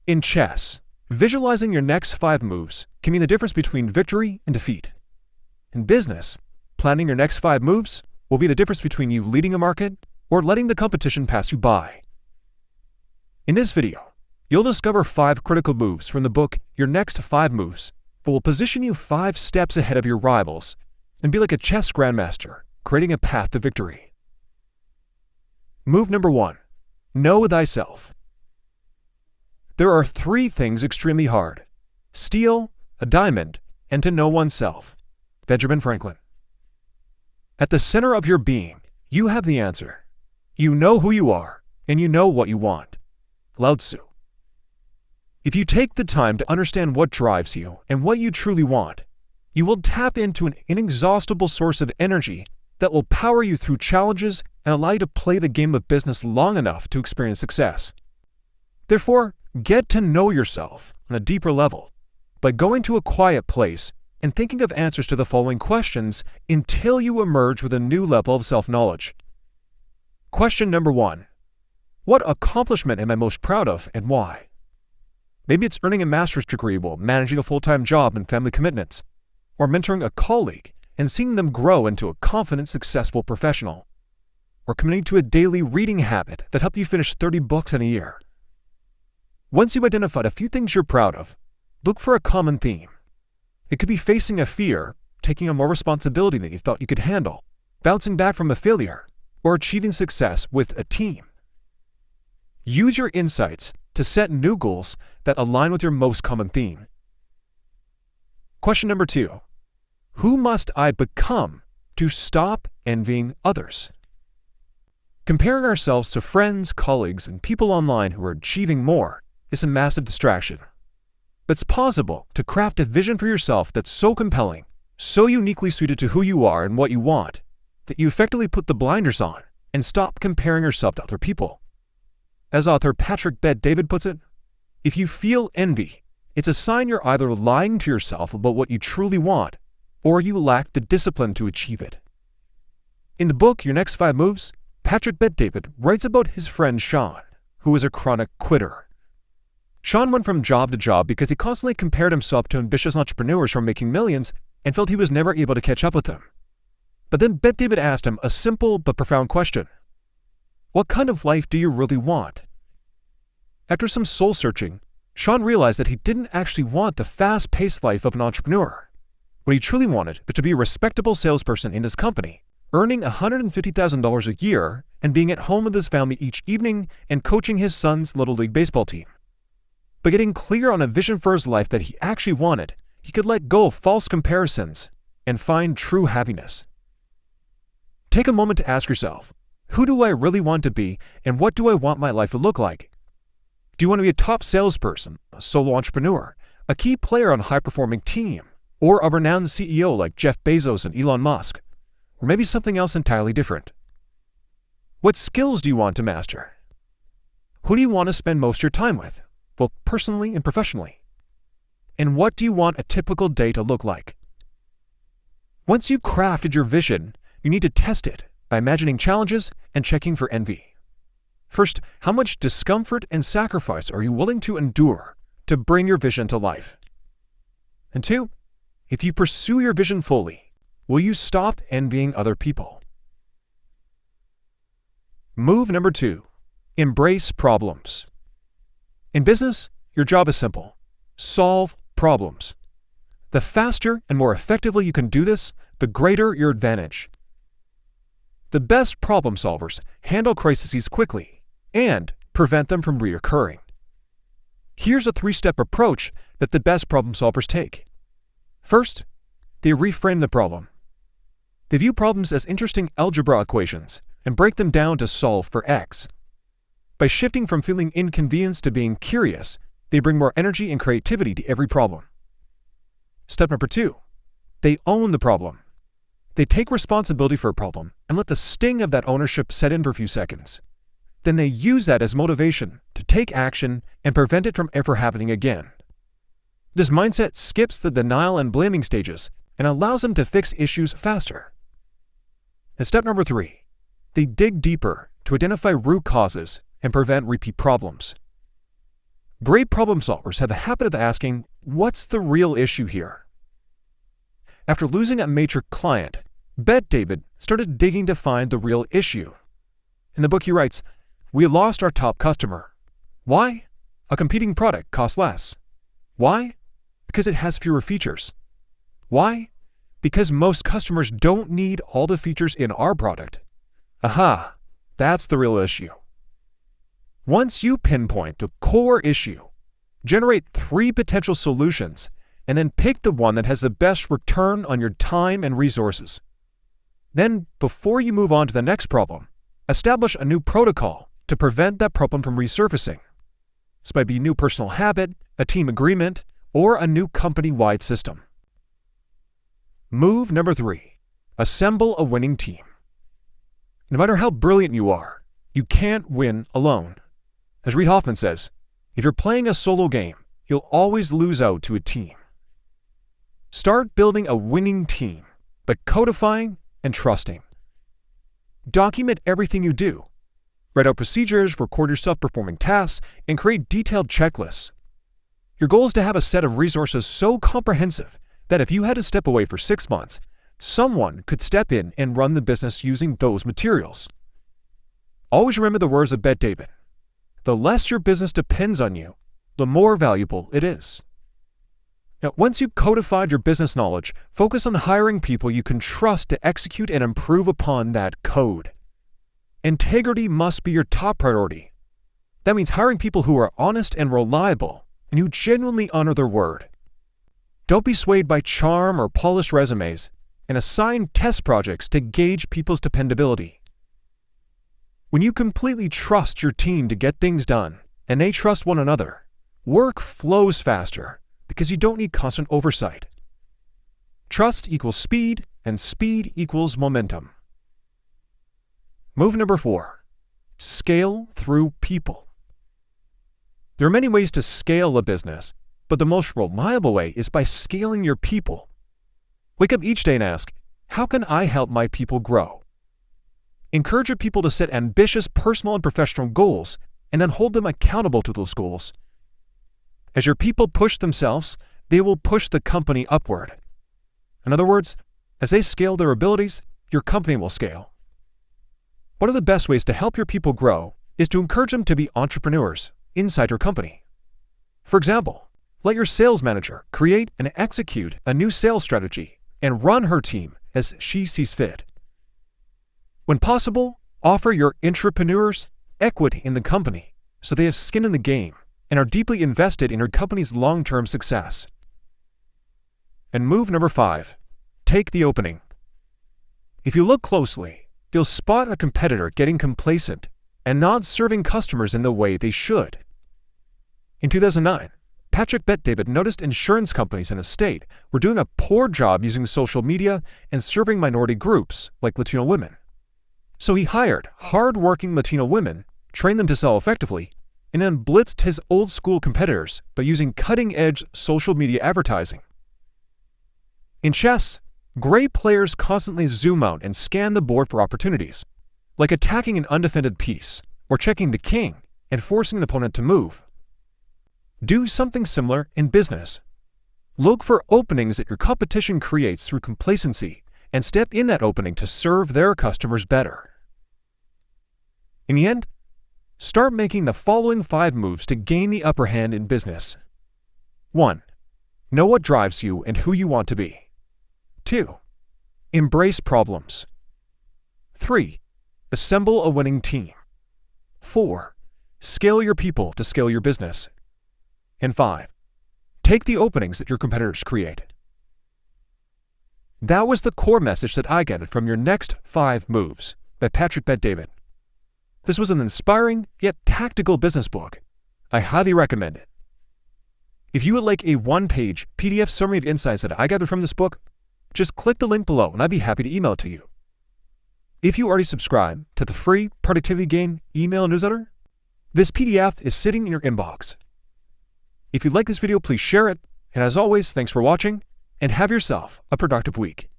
In chess, visualizing your next 5 moves can mean the difference between victory and defeat. In business, planning your next 5 moves will be the difference between you leading a market or letting the competition pass you by. In this video, you'll discover 5 critical moves from the book Your Next 5 Moves that will position you 5 steps ahead of your rivals and be like a chess grandmaster, creating a path to victory. Move number 1. Know thyself. There are 3 things extremely hard: steal, a diamond, and to know oneself. Benjamin Franklin. At the center of your being, you have the answer. You know who you are, and you know what you want. Lao Tzu. If you take the time to understand what drives you and what you truly want, you will tap into an inexhaustible source of energy that will power you through challenges and allow you to play the game of business long enough to experience success. Therefore, get to know yourself on a deeper level by going to a quiet place and thinking of answers to the following questions until you emerge with a new level of self-knowledge. Question number 1. What accomplishment am I most proud of and why? Maybe it's earning a master's degree while managing a full-time job and family commitments, or mentoring a colleague and seeing them grow into a confident, successful professional, or committing to a daily reading habit that helped you finish 30 books in a year. Once you've identified a few things you're proud of, look for a common theme. It could be facing a fear, taking on more responsibility than you thought you could handle, bouncing back from a failure, or achieving success with a team. Use your insights to set new goals that align with your most common theme. Question number 2. Who must I become to stop envying others? Comparing ourselves to friends, colleagues, and people online who are achieving more is a massive distraction. It's possible to craft a vision for yourself that's so compelling, so uniquely suited to who you are and what you want, that you effectively put the blinders on and stop comparing yourself to other people. As author Patrick Bet-David puts it, if you feel envy, it's a sign you're either lying to yourself about what you truly want, or you lack the discipline to achieve it. In the book Your Next 5 Moves, Patrick Bet-David writes about his friend Sean, who was a chronic quitter. Sean went from job to job because he constantly compared himself to ambitious entrepreneurs who were making millions and felt he was never able to catch up with them. But then Bet-David asked him a simple but profound question. What kind of life do you really want? After some soul-searching, Sean realized that he didn't actually want the fast-paced life of an entrepreneur. What he truly wanted was to be a respectable salesperson in his company, earning $150,000 a year and being at home with his family each evening and coaching his son's Little League baseball team. By getting clear on a vision for his life that he actually wanted, he could let go of false comparisons and find true happiness. Take a moment to ask yourself, who do I really want to be and what do I want my life to look like? Do you want to be a top salesperson, a solo entrepreneur, a key player on a high-performing team, or a renowned CEO like Jeff Bezos and Elon Musk, or maybe something else entirely different? What skills do you want to master? Who do you want to spend most of your time with, both personally and professionally? And what do you want a typical day to look like? Once you've crafted your vision, you need to test it by imagining challenges and checking for envy. First, how much discomfort and sacrifice are you willing to endure to bring your vision to life? And 2, if you pursue your vision fully, will you stop envying other people? Move number 2. Embrace problems. In business, your job is simple. Solve problems. The faster and more effectively you can do this, the greater your advantage. The best problem solvers handle crises quickly and prevent them from reoccurring. Here's a 3-step approach that the best problem solvers take. First, they reframe the problem. They view problems as interesting algebra equations and break them down to solve for X. By shifting from feeling inconvenienced to being curious, they bring more energy and creativity to every problem. Step number 2, they own the problem. They take responsibility for a problem and let the sting of that ownership set in for a few seconds. Then they use that as motivation to take action and prevent it from ever happening again. This mindset skips the denial and blaming stages and allows them to fix issues faster. And step number 3, they dig deeper to identify root causes and prevent repeat problems. Great problem solvers have a habit of asking, what's the real issue here? After losing a major client, Bet David started digging to find the real issue. In the book he writes, "We lost our top customer. Why? A competing product costs less. Why? Because it has fewer features. Why? Because most customers don't need all the features in our product. Aha, that's the real issue." Once you pinpoint the core issue, generate 3 potential solutions, and then pick the one that has the best return on your time and resources. Then, before you move on to the next problem, establish a new protocol to prevent that problem from resurfacing. This might be a new personal habit, a team agreement, or a new company-wide system. Move number 3. Assemble a winning team. No matter how brilliant you are, you can't win alone. As Reid Hoffman says, if you're playing a solo game, you'll always lose out to a team. Start building a winning team by codifying and trusting. Document everything you do. Write out procedures, record yourself performing tasks, and create detailed checklists. Your goal is to have a set of resources so comprehensive that if you had to step away for 6 months, someone could step in and run the business using those materials. Always remember the words of Bet David. The less your business depends on you, the more valuable it is. Now, once you've codified your business knowledge, focus on hiring people you can trust to execute and improve upon that code. Integrity must be your top priority. That means hiring people who are honest and reliable, and who genuinely honor their word. Don't be swayed by charm or polished resumes, and assign test projects to gauge people's dependability. When you completely trust your team to get things done, and they trust one another, work flows faster because you don't need constant oversight. Trust equals speed, and speed equals momentum. Move number 4. Scale through people. There are many ways to scale a business, but the most reliable way is by scaling your people. Wake up each day and ask, how can I help my people grow? Encourage your people to set ambitious personal and professional goals, and then hold them accountable to those goals. As your people push themselves, they will push the company upward. In other words, as they scale their abilities, your company will scale. One of the best ways to help your people grow is to encourage them to be entrepreneurs inside your company. For example, let your sales manager create and execute a new sales strategy and run her team as she sees fit. When possible, offer your entrepreneurs equity in the company so they have skin in the game and are deeply invested in your company's long-term success. And move number 5. Take the opening. If you look closely, you'll spot a competitor getting complacent and not serving customers in the way they should. In 2009, Patrick Bet David noticed insurance companies in his state were doing a poor job using social media and serving minority groups like Latino women. So he hired hard-working Latino women, trained them to sell effectively, and then blitzed his old-school competitors by using cutting-edge social media advertising. In chess, great players constantly zoom out and scan the board for opportunities, like attacking an undefended piece or checking the king and forcing an opponent to move. Do something similar in business. Look for openings that your competition creates through complacency and step in that opening to serve their customers better. In the end, start making the following 5 moves to gain the upper hand in business. 1. Know what drives you and who you want to be. 2. Embrace problems. 3. Assemble a winning team. 4. Scale your people to scale your business. And 5. Take the openings that your competitors create. That was the core message that I gathered from Your Next 5 Moves by Patrick Bet David. This was an inspiring yet tactical business book. I highly recommend it. If you would like a 1-page PDF summary of insights that I gathered from this book, just click the link below and I'd be happy to email it to you. If you already subscribe to the free Productivity Gain email newsletter, this PDF is sitting in your inbox. If you like this video, please share it. And as always, thanks for watching and have yourself a productive week.